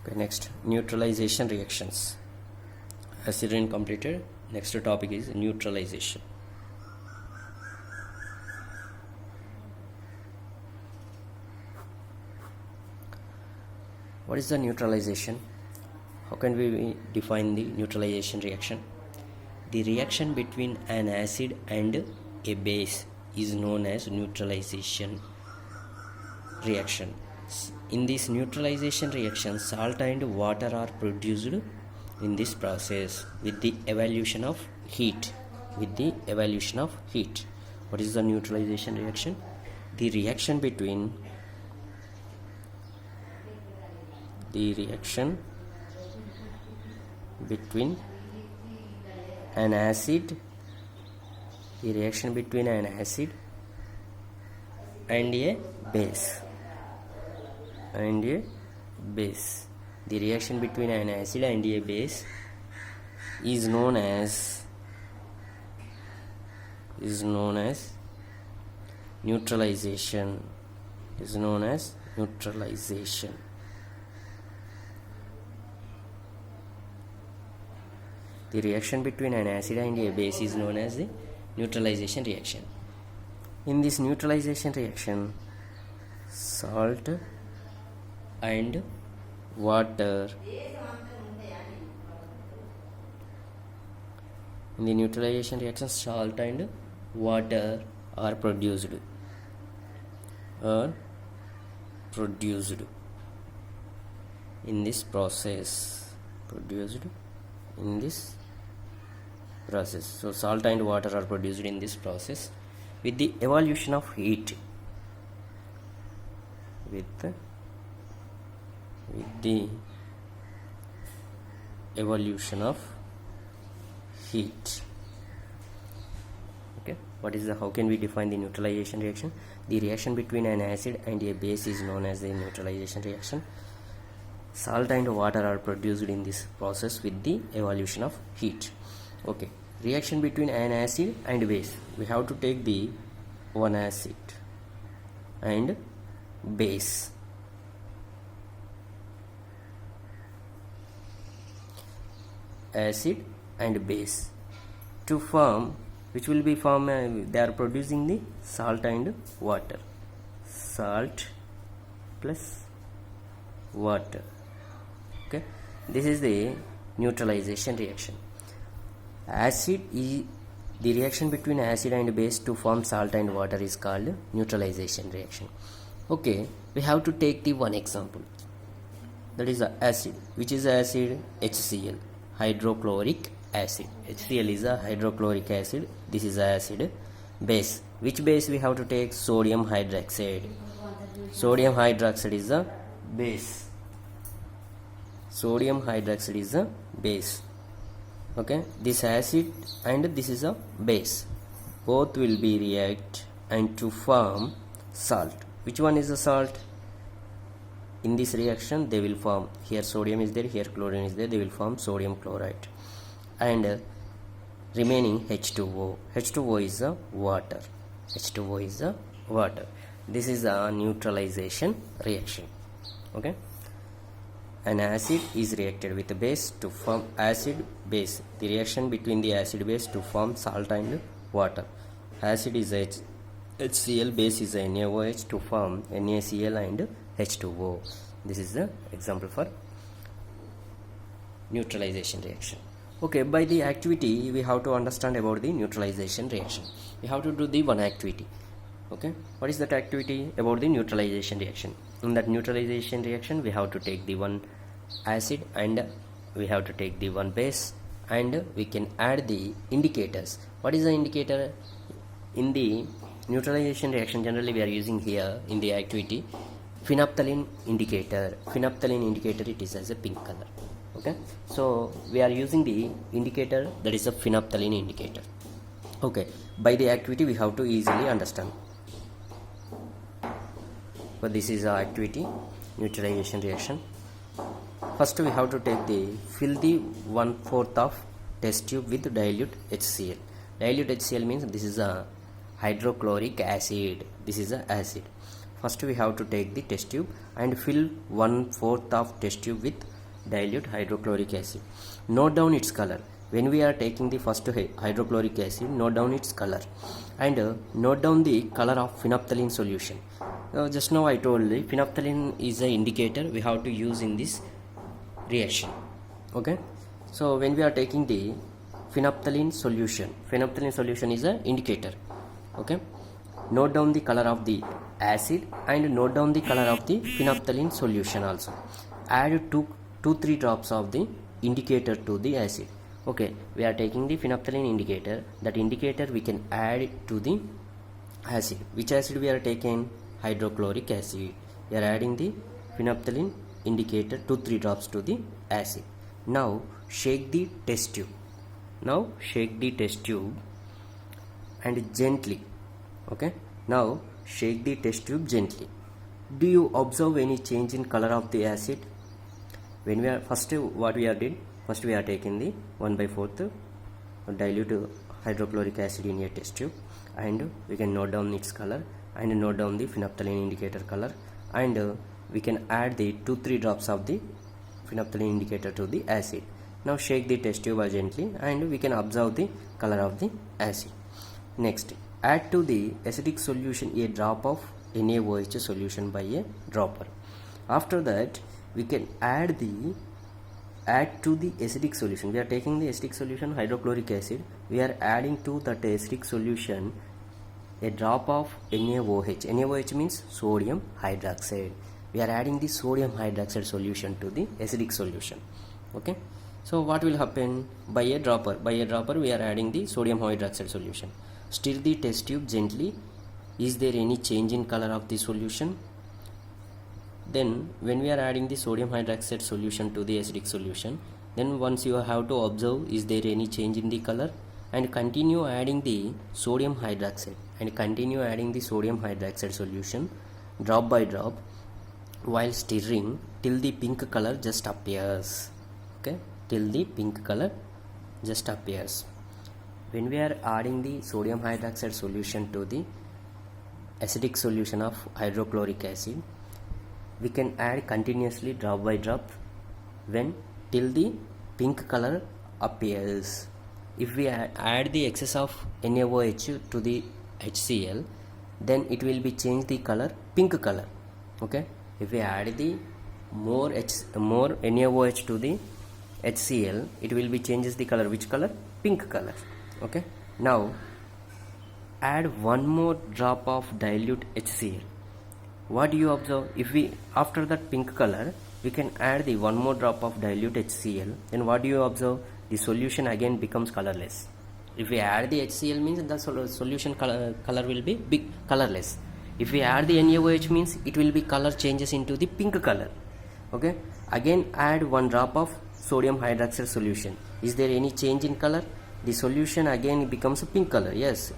Okay, next neutralization reactions. Acid completed. Next topic is neutralization. What is the neutralization? How can we define the neutralization reaction? The reaction between an acid and a base is known as neutralization reaction. In this neutralization reaction, salt and water are produced in this process with the evolution of heat. What is the neutralization reaction? The reaction between an acid and a base. The reaction between an acid and a base is known as neutralization. The reaction between an acid and a base is known as the neutralization reaction. In this neutralization reaction, salt and water are produced in this process. So salt and water are produced in this process with the evolution of heat. Okay, how can we define the neutralization reaction? The reaction between an acid and a base is known as the neutralization reaction. Salt and water are produced in this process with the evolution of heat. Okay, reaction between an acid and base. We have to take the one acid and base. Acid and base to form, which will be they are producing the salt and water. Salt plus water. Okay, this is the neutralization reaction. The reaction between acid and base to form salt and water is called neutralization reaction. Okay, we have to take the one example, that is the acid. Which is acid? HCl, hydrochloric acid. HCl is a hydrochloric acid. This is acid. Base, which base we have to take? Sodium hydroxide. Sodium hydroxide is the base. Okay, this acid and this is a base, both will be react and to form salt. Which one is the salt? In this reaction they will form, here sodium is there, here chlorine is there, they will form sodium chloride, and remaining H2O. H2O is the water. This is a neutralization reaction. Okay, an acid is reacted with a base to form acid base. The reaction between the acid base to form salt and water. Acid is HCl, base is NaOH to form NaCl and H2O. This is the example for neutralization reaction. Okay, by the activity we have to understand about the neutralization reaction. We have to do the one activity. Okay, what is that activity? About the neutralization reaction. In that neutralization reaction we have to take the one acid and we have to take the one base, and we can add the indicators. What is the indicator? In the neutralization reaction generally we are using here in the activity phenolphthalein indicator. It is as a pink color. Okay, so we are using the indicator that is a phenolphthalein indicator. Okay, by the activity we have to easily understand. But this is our activity, neutralization reaction. First we have to fill the 1/4 of test tube with dilute HCl. Dilute HCl means this is a hydrochloric acid. First we have to take the test tube and fill 1/4 of test tube with dilute hydrochloric acid. Note down its color. When we are taking the first hydrochloric acid, note down its color, and note down the color of phenolphthalein solution. Just now I told you phenolphthalein is an indicator we have to use in this reaction. Okay, so when we are taking the phenolphthalein solution is an indicator. Okay, note down the color of the acid and note down the color of the phenolphthalein solution also. Add 2-3 drops of the indicator to the acid. Okay, we are taking the phenolphthalein indicator. That indicator we can add it to the acid. Which acid we are taking? Hydrochloric acid. We are adding the phenolphthalein indicator 2-3 drops to the acid. Now shake the test tube. And gently. Okay, now shake the test tube gently. Do you observe any change in color of the acid? When we are first we are taking the 1/4 dilute hydrochloric acid in a test tube, and we can note down its color and note down the phenolphthalein indicator color, and we can add the 2-3 drops of the phenolphthalein indicator to the acid. Now shake the test tube gently and we can observe the color of the acid. Next, add to the acidic solution a drop of NaOH solution by a dropper. After that, we can add to the acidic solution. We are taking the acidic solution hydrochloric acid. We are adding to that acidic solution a drop of NaOH. NaOH means sodium hydroxide. We are adding the sodium hydroxide solution to the acidic solution. Okay, so what will happen? By a dropper we are adding the sodium hydroxide solution. Stir the test tube gently. Is there any change in color of the solution? Then when we are adding the sodium hydroxide solution to the acidic solution, then once you have to observe is there any change in the color, and continue adding the sodium hydroxide solution drop by drop while stirring till the pink color just appears. Okay, till the pink color just appears. When we are adding the sodium hydroxide solution to the acidic solution of hydrochloric acid, we can add continuously drop by drop till the pink color appears. If we add the excess of NaOH to the HCl, then it will be change the color pink color. Okay, if we add the more NaOH to the HCl, it will be changes the color. Which color? Pink color. Okay, now add one more drop of dilute HCl. What do you observe? If we after that pink color we can add the one more drop of dilute HCl, then what do you observe? The solution again becomes colorless. If we add the HCl means the solution color will be colorless. If we add the NaOH means it will be color changes into the pink color. Okay, again add one drop of sodium hydroxide solution. Is there any change in color? The solution again becomes a pink color. Yes.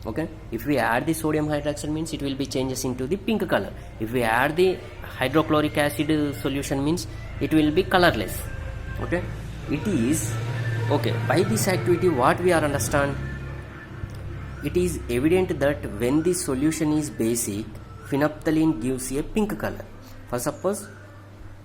Okay, if we add the sodium hydroxide means it will be changes into the pink color. If we add the hydrochloric acid solution means it will be colorless. Okay, it is okay. By this activity what we are understand? It is evident that when the solution is basic, phenolphthalein gives a pink color. For suppose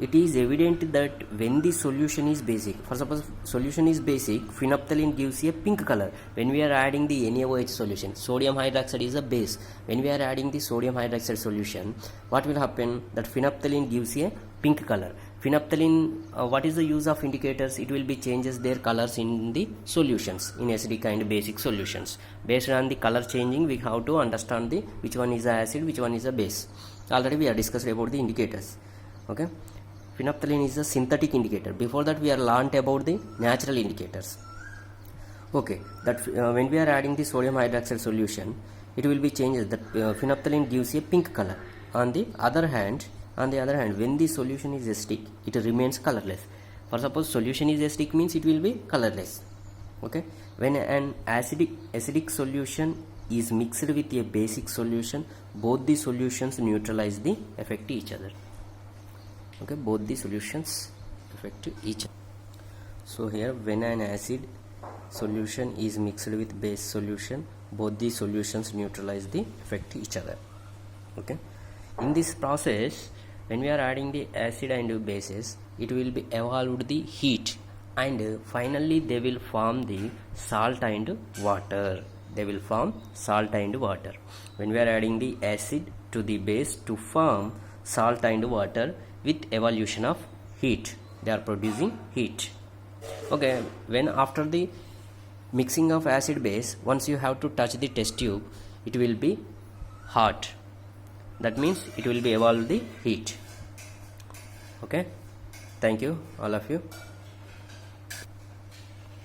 it is evident that when the solution is basic, phenolphthalein gives a pink color. When we are adding the NaOH solution, sodium hydroxide is a base. When we are adding the sodium hydroxide solution, what will happen? That phenolphthalein gives a pink color. Phenolphthalein, what is the use of indicators? It will be changes their colors in the solutions, in acidic and basic solutions. Based on the color changing, we have to understand the which one is a acid, which one is a base. Already we are discussed about the indicators. Okay, phenolphthalein is a synthetic indicator. Before that we are learnt about the natural indicators. Okay, that when we are adding the sodium hydroxide solution, it will be changes that phenolphthalein gives a pink color. On the other hand, when the solution is acidic, it remains colorless. For suppose solution is acidic means it will be colorless. Okay, when an acidic solution is mixed with a basic solution, both the solutions neutralize the affect each other. Okay, both the solutions affect each other. So here when an acid solution is mixed with base solution, both the solutions neutralize the affect each other. Okay, in this process when we are adding the acid and bases, it will be evolved the heat, and finally they will form the salt and water. They will form salt and water. When we are adding the acid to the base to form salt and water with evolution of heat, they are producing heat. Okay, when after the mixing of acid base, once you have to touch the test tube, it will be hot. That means it will be evolve the heat. Okay, thank you all of you.